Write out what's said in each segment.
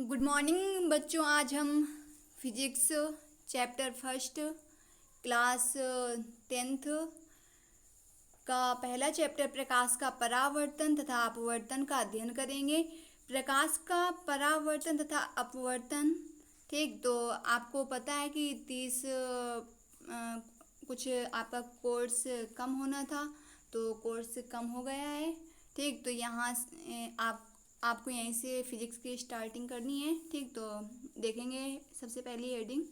Good morning बच्चों। आज हम physics chapter first class 10th का पहला चैप्टर प्रकाश का परावर्तन तथा अपवर्तन का अध्ययन करेंगे। प्रकाश का परावर्तन तथा अपवर्तन, ठीक, तो आपको पता है कि 30 कुछ आपका कोर्स कम होना था, तो कोर्स कम हो गया है। ठीक, तो यहाँ आपको यहीं से फिजिक्स की स्टार्टिंग करनी है। ठीक, तो देखेंगे सबसे पहली हेडिंग।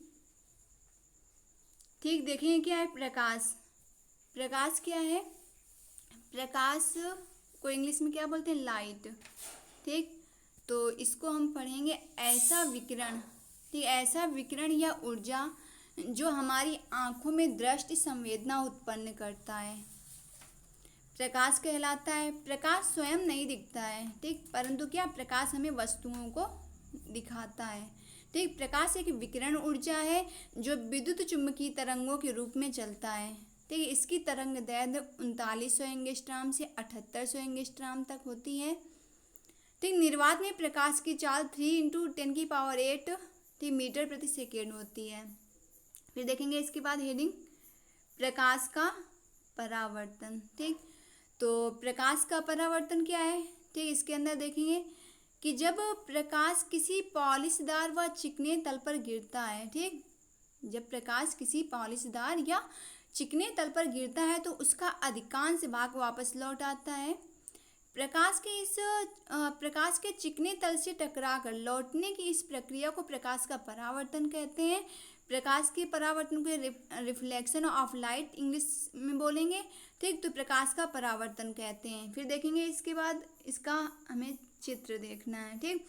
ठीक, देखेंगे क्या है प्रकाश। प्रकाश क्या है? प्रकाश को इंग्लिश में क्या बोलते हैं? लाइट। ठीक, तो इसको हम पढ़ेंगे ऐसा विकिरण, ठीक, ऐसा विकिरण या ऊर्जा जो हमारी आंखों में दृष्टि संवेदना उत्पन्न करता है, प्रकाश कहलाता है। प्रकाश स्वयं नहीं दिखता है, ठीक, परंतु क्या, प्रकाश हमें वस्तुओं को दिखाता है। ठीक, प्रकाश एक विकिरण ऊर्जा है जो विद्युत चुम्बकीय तरंगों के रूप में चलता है। ठीक, इसकी तरंग दैर्घ्य 3900 एंगस्ट्रॉम से 7800 एंगस्ट्रॉम तक होती है। ठीक, निर्वात में प्रकाश की चाल 3 × 10⁸ ठीक मीटर प्रति सेकेंड होती है। फिर देखेंगे इसके बाद हेडिंग प्रकाश का परावर्तन। ठीक, तो प्रकाश का परावर्तन क्या है? ठीक, इसके अंदर देखेंगे कि जब प्रकाश किसी पॉलिशदार व चिकने तल पर गिरता है, ठीक, जब प्रकाश किसी पॉलिशदार या चिकने तल पर गिरता है तो उसका अधिकांश भाग वापस लौट आता है। प्रकाश के चिकने तल से टकराकर लौटने की इस प्रक्रिया को प्रकाश का परावर्तन कहते हैं। प्रकाश के परावर्तन को रिफ्लेक्शन ऑफ लाइट इंग्लिश में बोलेंगे। ठीक, तो प्रकाश का परावर्तन कहते हैं। फिर देखेंगे इसके बाद इसका हमें चित्र देखना है। ठीक,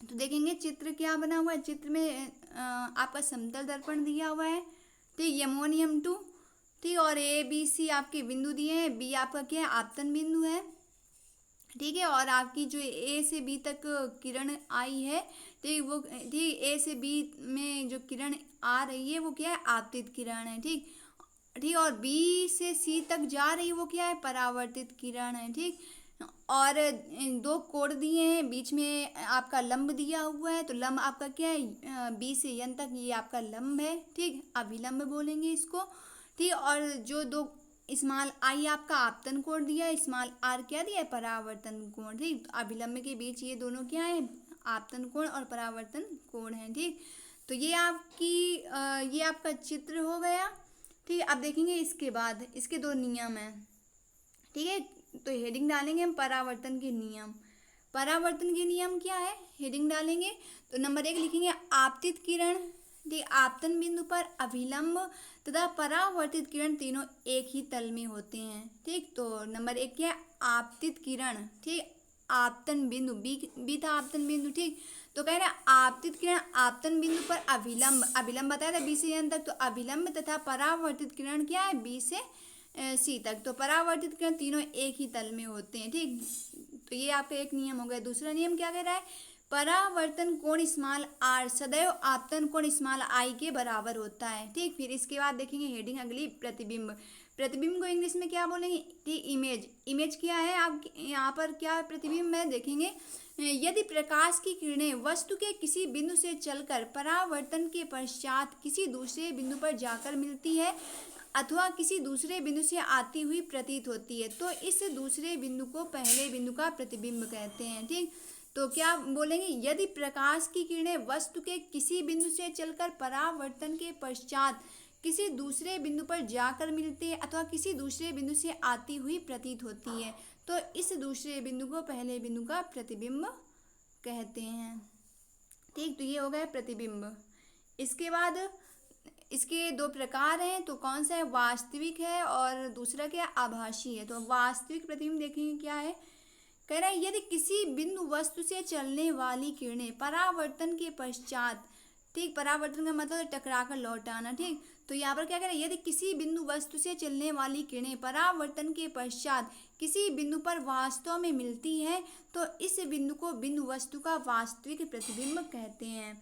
तो देखेंगे चित्र क्या बना हुआ है। चित्र में आपका समतल दर्पण दिया हुआ है, ठीक, M1 M2, ठीक, और ABC आपके बिंदु दिए हैं। B आपका क्या है? आपतन बिंदु है, ठीक है, और आपकी जो A से B तक किरण आई है, ठीक, वो, ठीक, A से B में जो किरण आ रही है वो क्या है? आपतित किरण है। ठीक, ठीक, और B से C तक जा रही है वो क्या है? परावर्तित किरण है। ठीक, और दो कोण दिए हैं, बीच में आपका लंब दिया हुआ है, तो लंब आपका क्या है? B से N तक ये आपका लंब है। ठीक, अभिलंब बोलेंगे इसको। ठीक, और जो दो स्मॉल आई आपका आपतन कोण दिया है, स्मॉल आर क्या दिया है? परावर्तन कोण। ठीक, अभिलंब के बीच ये दोनों क्या है? आपतन कोण और परावर्तन कोण है। ठीक, तो ये ये आपका चित्र हो गया। ठीक, अब देखेंगे इसके बाद इसके दो नियम हैं। ठीक है, तो हेडिंग डालेंगे हम परावर्तन के नियम। परावर्तन के नियम क्या है? हेडिंग डालेंगे तो नंबर 1 लिखेंगे आपतित किरण, ठीक, आपतन बिंदु पर अभिलंब तथा परावर्तित किरण तीनों एक ही तल में होते हैं। ठीक, तो नंबर 1 क्या है? आपतित किरण। ठीक, आपतन बिंदु बी था आपतन बिंदु। ठीक, तो कह रहे हैं आपतित किरण आपतन बिंदु पर अभिलंब बताया था B से N तक, तो अभिलंब तथा परावर्तित किरण क्या है? B से C तक, तो परावर्तित किरण तीनों एक ही तल में होते हैं। ठीक, तो ये आपका एक नियम हो गया। दूसरा नियम क्या कह रहा है? परावर्तन कोण स्मॉल आर सदैव आपतन कोण स्मॉल आई के बराबर होता है। ठीक, फिर इसके बाद देखेंगे हेडिंग अगली प्रतिबिंब। प्रतिबिंब को इंग्लिश में क्या बोलेंगे? ठीक, इमेज। इमेज क्या है? आप यहाँ पर क्या प्रतिबिंब है देखेंगे। यदि प्रकाश की किरणें वस्तु के किसी बिंदु से चलकर परावर्तन के पश्चात किसी दूसरे बिंदु पर जाकर मिलती है अथवा किसी दूसरे बिंदु से आती हुई प्रतीत होती है, तो इस दूसरे बिंदु को पहले बिंदु का प्रतिबिंब कहते हैं। ठीक, तो क्या बोलेंगे? यदि प्रकाश की किरणें वस्तु के किसी बिंदु से चलकर परावर्तन के पश्चात किसी दूसरे बिंदु पर जाकर मिलती है अथवा किसी दूसरे बिंदु से आती हुई प्रतीत होती है, तो इस दूसरे बिंदु को पहले बिंदु का प्रतिबिंब कहते हैं। ठीक, तो ये हो गया प्रतिबिंब। इसके बाद इसके दो प्रकार हैं, तो कौन सा है? वास्तविक है और दूसरा क्या है? आभासी है। तो वास्तविक प्रतिबिंब देखेंगे क्या है। कह रहा है यदि किसी बिंदु वस्तु से चलने वाली किरणें परावर्तन के पश्चात, ठीक, परावर्तन का मतलब है टकरा कर लौट आना। ठीक, तो यहाँ पर क्या कह रहा है? यदि किसी बिंदु वस्तु से चलने वाली किरणें परावर्तन के पश्चात किसी बिंदु पर वास्तव में मिलती है, तो इस बिंदु को बिंदु वस्तु का वास्तविक प्रतिबिंब कहते हैं।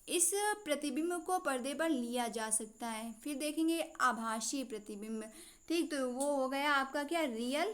इस प्रतिबिंब को पर्दे पर लिया जा सकता है। फिर देखेंगे आभासी प्रतिबिंब। ठीक, तो वो हो गया आपका क्या? Real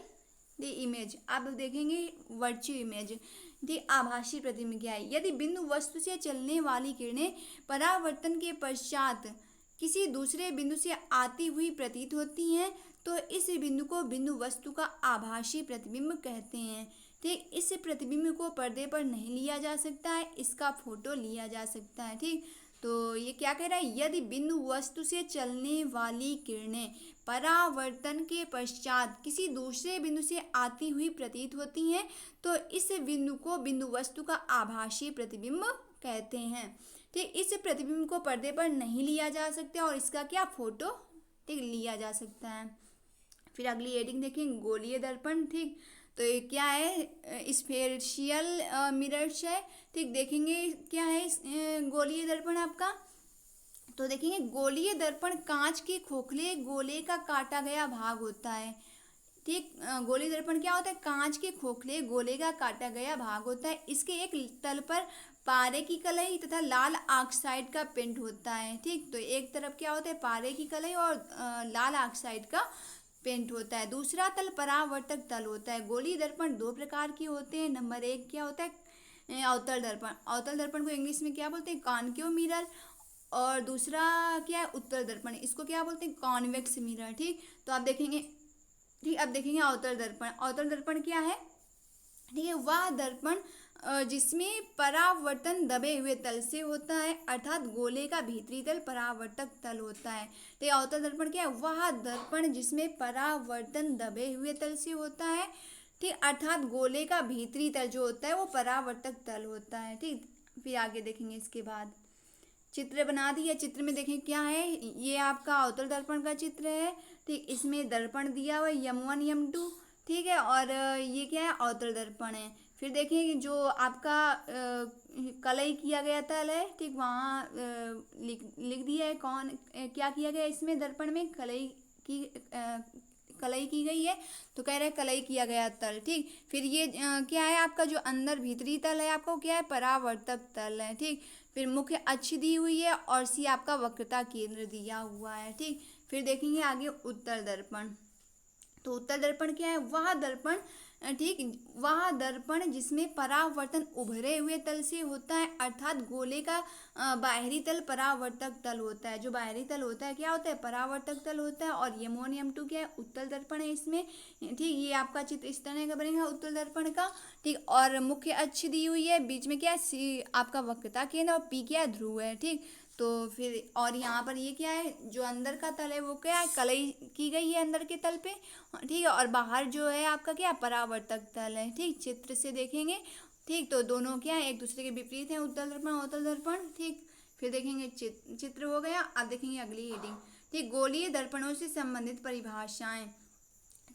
the image. अब देखेंगे वर्चुअल इमेज। ठीक, आभासी प्रतिबिंब क्या है? यदि बिंदु वस्तु से चलने वाली किरणें परावर्तन के पश्चात किसी दूसरे बिंदु से आती हुई प्रतीत होती हैं तो इस बिंदु को बिंदु वस्तु का आभासी प्रतिबिंब कहते हैं। ठीक, इस प्रतिबिंब को पर्दे पर नहीं लिया जा सकता है, इसका फोटो लिया जा सकता है। ठीक, तो ये क्या कह रहा है? यदि बिंदु वस्तु से चलने वाली किरणें परावर्तन के पश्चात किसी दूसरे बिंदु से आती हुई प्रतीत होती हैं तो इस बिंदु को बिंदु वस्तु का आभासी प्रतिबिंब कहते हैं। ठीक, इस प्रतिबिंब को पर्दे पर नहीं लिया जा सकता और इसका क्या फोटो ठीक लिया जा सकता है। फिर अगली हेडिंग देखें, गोलीय दर्पण। ठीक, तो ये क्या है? स्फेरिशियल मिरर्स है। ठीक, देखेंगे क्या है गोलीय दर्पण आपका। तो देखेंगे गोलीय दर्पण कांच के खोखले गोले का काटा गया भाग होता है। ठीक, गोलीय दर्पण क्या होता है? कांच के खोखले गोले का काटा गया भाग होता है। इसके एक तल पर पारे की कलई तथा लाल ऑक्साइड का पेंट होता है। ठीक, तो एक तरफ क्या होता है? पारे की कलई और लाल ऑक्साइड का पेंट होता है। दूसरा तल परावर्तक तल होता है। गोलीय दर्पण दो प्रकार के होते हैं। नंबर एक क्या होता है? अवतल दर्पण। अवतल दर्पण को इंग्लिश में क्या बोलते हैं? Concave mirror. और दूसरा क्या है? उत्तल दर्पण। इसको क्या बोलते हैं? Convex mirror. ठीक, तो आप देखेंगे। ठीक, अब देखेंगे अवतल दर्पण। अवतल दर्पण क्या है? ठीक है, वह दर्पण जिसमें परावर्तन दबे हुए तल से होता है, अर्थात गोले का भीतरी तल परावर्तक तल होता है। तो अवतल दर्पण क्या है? वह दर्पण जिसमें परावर्तन दबे हुए तल से होता है, ठीक, अर्थात गोले का भीतरी तल जो होता है वो परावर्तक तल होता है। ठीक, फिर आगे देखेंगे इसके बाद चित्र बना दिया। चित्र में देखें क्या है? ये आपका अवतल दर्पण का चित्र है। ठीक, इसमें दर्पण दिया हुआ है M1 M2। ठीक है, और ये क्या है? अवतल दर्पण है। फिर देखिए जो आपका कलई किया गया तल है। ठीक, वहाँ लिख दिया है कौन क्या किया गया इसमें दर्पण में कलई की गई है। तो कह रहे हैं कलई किया गया तल। ठीक, फिर ये क्या है आपका जो अंदर भीतरी तल है आपको क्या है? परावर्तक तल है। ठीक, फिर मुख्य अक्ष दी हुई है और सी आपका वक्रता केंद्र दिया हुआ है। ठीक, फिर देखेंगे आगे उत्तल दर्पण। तो उत्तल दर्पण क्या है? वह दर्पण ठीक, वह दर्पण जिसमें परावर्तन उभरे हुए तल से होता है, अर्थात गोले का बाहरी तल परावर्तक तल होता है। जो बाहरी तल होता है क्या होता है? परावर्तक तल होता है। और M1 M2 क्या है? उत्तल दर्पण है इसमें। ठीक, ये आपका चित्र इस तरह का बनेगा उत्तल दर्पण का। ठीक, और मुख्य अक्ष दी हुई है, बीच में क्या है? सी आपका वक्रता केंद्र और P क्या है? ध्रुव है। ठीक, तो फिर और यहाँ पर ये क्या है? जो अंदर का तल है वो क्या है? कलई की गई है अंदर के तल पे। ठीक है, और बाहर जो है आपका क्या? परावर्तक तल है। ठीक, चित्र से देखेंगे। ठीक, तो दोनों क्या है? एक दूसरे के विपरीत हैं, उत्तल दर्पण अवतल दर्पण। ठीक, फिर देखेंगे चित्र हो गया। अब देखेंगे अगली हेडिंग। ठीक, गोलीय दर्पणों से संबंधित परिभाषाएं।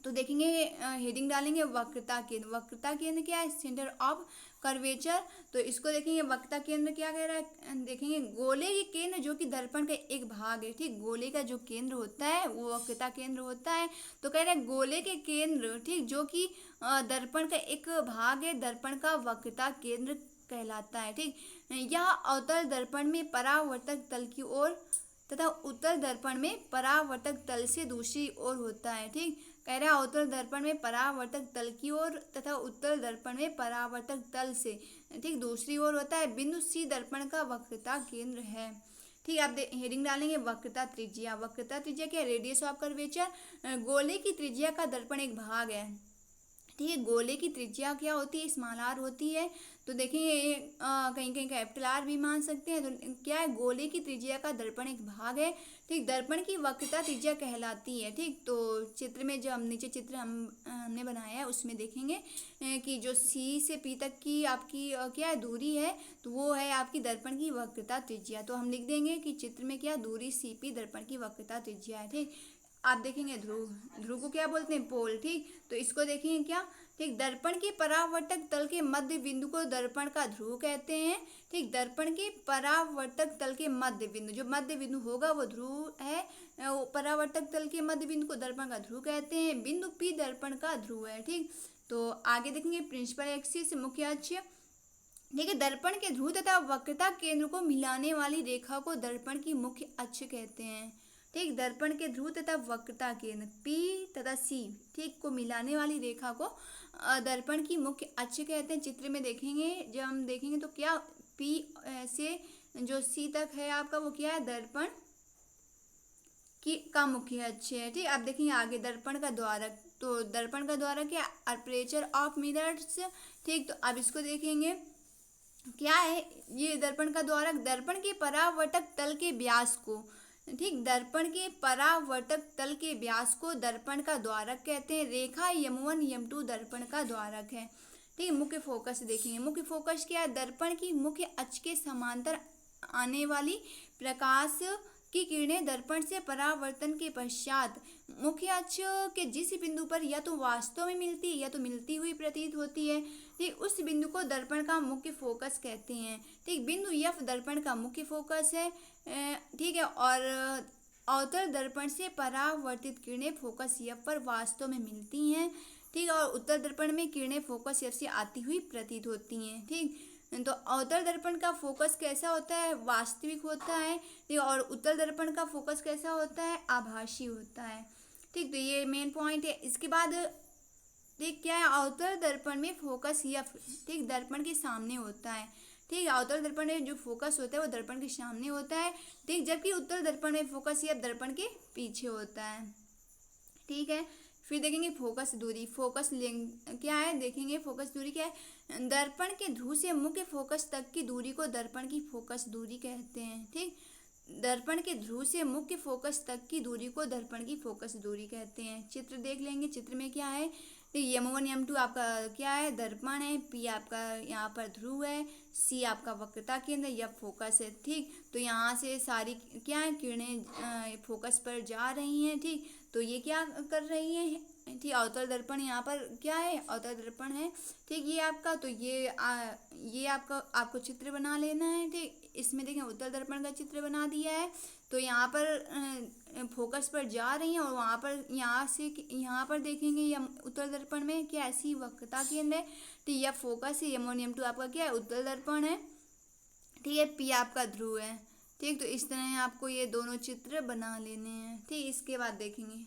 तो देखेंगे हेडिंग डालेंगे वक्रता केंद्र। वक्रता केंद्र क्या है? Centre of curvature. तो इसको देखेंगे वक्रता केंद्र क्या कह रहा है? देखेंगे गोले के केंद्र जो कि दर्पण का एक भाग है। ठीक, गोले का जो केंद्र होता है वो वक्रता केंद्र होता है। तो कह रहे हैं गोले के केंद्र ठीक जो कि दर्पण का एक भाग है, दर्पण का वक्रता केंद्र कहलाता है। ठीक, यह अवतल दर्पण में परावर्तक तल की ओर तथा उत्तल दर्पण में परावर्तक तल से दूसरी ओर होता है। ठीक, कह रहा है अवतल दर्पण में परावर्तक तल की ओर तथा उत्तल दर्पण में परावर्तक तल से ठीक दूसरी ओर होता है। बिंदु C दर्पण का वक्रता केंद्र है। ठीक, आप हेडिंग डालेंगे वक्रता त्रिज्या। वक्रता त्रिज्या क्या है? Radius of curvature. गोले की त्रिज्या का दर्पण एक भाग है। ठीक है, गोले की त्रिज्या क्या होती है? स्मॉल आर होती है। तो देखेंगे कहीं कहीं कैपिटल आर भी मान सकते हैं। तो क्या है? गोले की त्रिज्या का दर्पण एक भाग है। ठीक, दर्पण की वक्रता त्रिज्या कहलाती है। ठीक, तो चित्र में जो हम नीचे चित्र हमने बनाया है उसमें देखेंगे कि जो C से P तक की आपकी क्या है दूरी है, तो वो है आपकी दर्पण की वक्रता त्रिज्या। तो हम लिख देंगे कि चित्र में क्या दूरी CP दर्पण की वक्रता त्रिज्या है। ठीक, आप देखेंगे ध्रुव। ध्रुव को क्या बोलते हैं? पोल। ठीक, तो इसको देखेंगे क्या? ठीक, दर्पण के परावर्तक तल के मध्य बिंदु को दर्पण का ध्रुव कहते हैं। ठीक, दर्पण के परावर्तक तल के मध्य बिंदु, जो मध्य बिंदु होगा वो ध्रुव है। परावर्तक तल के मध्य बिंदु को दर्पण का ध्रुव कहते हैं। बिंदु P दर्पण का ध्रुव है। ठीक, तो आगे देखेंगे प्रिंसिपल एक्सिस मुख्य अक्ष। ठीक है, दर्पण के ध्रुव तथा वक्रता केंद्र को मिलाने वाली रेखा को दर्पण की मुख्य अक्ष कहते हैं। ठीक, दर्पण के ध्रुव तथा वक्रता केंद्र P तथा C, ठीक, को मिलाने वाली रेखा को दर्पण की मुख्य अक्ष कहते हैं। चित्र में देखेंगे, जब हम देखेंगे तो क्या P से जो C तक है आपका, वो क्या है, दर्पण की का मुख्य अक्ष है। ठीक, अब देखेंगे आगे दर्पण का द्वारक, तो दर्पण का द्वारक क्या, अपर्चर ऑफ मिरर्स। ठीक, तो अब इसको देखेंगे क्या है, ये दर्पण का द्वारक दर्पण के परावर्तक तल के व्यास को, ठीक, दर्पण के परावर्तक तल के व्यास को दर्पण का द्वारक कहते हैं। रेखा M1 M2 दर्पण का द्वारक है। ठीक, मुख्य फोकस देखेंगे, मुख्य फोकस क्या है, दर्पण की मुख्य अक्ष के समांतर आने वाली प्रकाश की किरणें दर्पण से परावर्तन के पश्चात मुख्य अक्ष के जिस बिंदु पर या तो वास्तव में मिलती या तो मिलती हुई प्रतीत होती है, ठीक, उस बिंदु को दर्पण का मुख्य फोकस कहते हैं। ठीक, बिंदु F दर्पण का मुख्य फोकस है। ठीक है, और अवतल दर्पण से परावर्तित किरणें फोकस F पर वास्तव में मिलती हैं। ठीक, और उत्तल दर्पण में किरणें फोकस F से आती हुई प्रतीत होती हैं। ठीक, तो अवतल दर्पण का फोकस कैसा होता है, वास्तविक होता है। ठीक, और उत्तल दर्पण का फोकस कैसा होता है, आभासी होता है। ठीक, तो ये मेन पॉइंट है। इसके बाद ठीक क्या है, अवतल दर्पण में फोकस F, ठीक, दर्पण के सामने होता है। ठीक, अवतल दर्पण में जो फोकस होता है वो दर्पण के सामने होता है। ठीक, जबकि उत्तल दर्पण में फोकस F दर्पण के पीछे होता है। ठीक है, फिर देखेंगे फोकस दूरी, फोकस लेंथ क्या है, देखेंगे फोकस दूरी क्या है, दर्पण के ध्रुव से मुख्य फोकस तक की दूरी को दर्पण की फोकस दूरी कहते हैं। ठीक, दर्पण के ध्रुव से मुख्य फोकस तक की दूरी को दर्पण की फोकस दूरी कहते हैं। चित्र देख लेंगे, चित्र में क्या है, M1 M2 आपका क्या है, दर्पण है, P आपका यहाँ पर ध्रुव है, C आपका वक्रता केंद्र, F फोकस है। ठीक, तो यहाँ से सारी क्या है, किरणें फोकस पर जा रही हैं। ठीक, तो ये क्या कर रही हैं, ठीक, अवतल दर्पण यहाँ पर क्या है, अवतल दर्पण है। ठीक, ये आपका, तो ये आपको चित्र बना लेना है। ठीक, इसमें देखें उत्तल दर्पण का चित्र बना दिया है, तो यहाँ पर फोकस पर जा रही हैं और वहाँ पर यहाँ पर देखेंगे या उत्तल दर्पण में क्या ऐसी वक्रता केंद्र है। ठीक, यह फोकस है, M1 M2 आपका क्या है, उत्तल दर्पण है। ठीक है, P आपका ध्रुव है। ठीक, तो इस तरह आपको ये दोनों चित्र बना लेने हैं। ठीक, इसके बाद देखेंगे,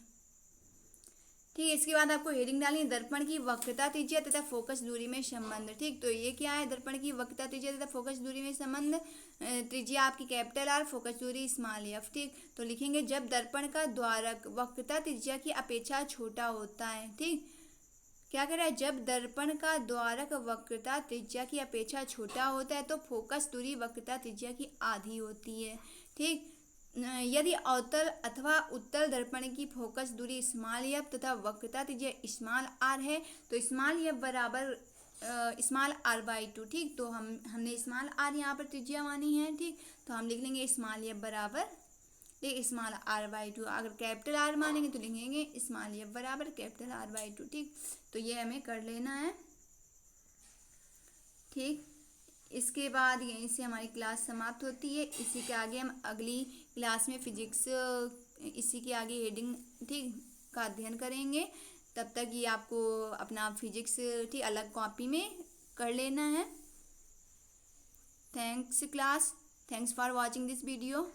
ठीक, इसके बाद आपको हेडिंग डालनी है, दर्पण की वक्रता त्रिज्या तथा फोकस दूरी में संबंध। ठीक, तो ये क्या है, दर्पण की वक्रता त्रिज्या तथा फोकस दूरी में संबंध, त्रिज्या आपकी कैपिटल R, फोकस दूरी स्मॉल f। ठीक, तो लिखेंगे जब दर्पण का द्वारक वक्रता त्रिज्या की अपेक्षा छोटा होता है। ठीक, क्या कह रहा है, जब दर्पण का द्वारक वक्रता त्रिज्या की अपेक्षा छोटा होता है तो फोकस दूरी वक्रता त्रिज्या की आधी होती है। ठीक, यदि अवतल अथवा उत्तल दर्पण की फोकस दूरी स्मॉल f तथा वक्रता त्रिज्या स्मॉल r है तो स्मॉल f बराबर स्मॉल r/2। ठीक, तो हमने स्मॉल r यहाँ पर त्रिज्या मानी है। ठीक, तो हम लिख लेंगे स्मॉल f बराबर स्मॉल r/2। अगर कैपिटल R मानेंगे तो लिखेंगे स्मॉल f बराबर कैपिटल R/2। ठीक, तो ये हमें कर लेना है। ठीक, इसके बाद यहीं से हमारी क्लास समाप्त होती है। इसी के आगे हम अगली क्लास में फिजिक्स, इसी के आगे हेडिंग, ठीक, का अध्ययन करेंगे। तब तक ये आपको अपना फिजिक्स, ठीक, अलग कॉपी में कर लेना है। Thanks class, thanks for watching this video.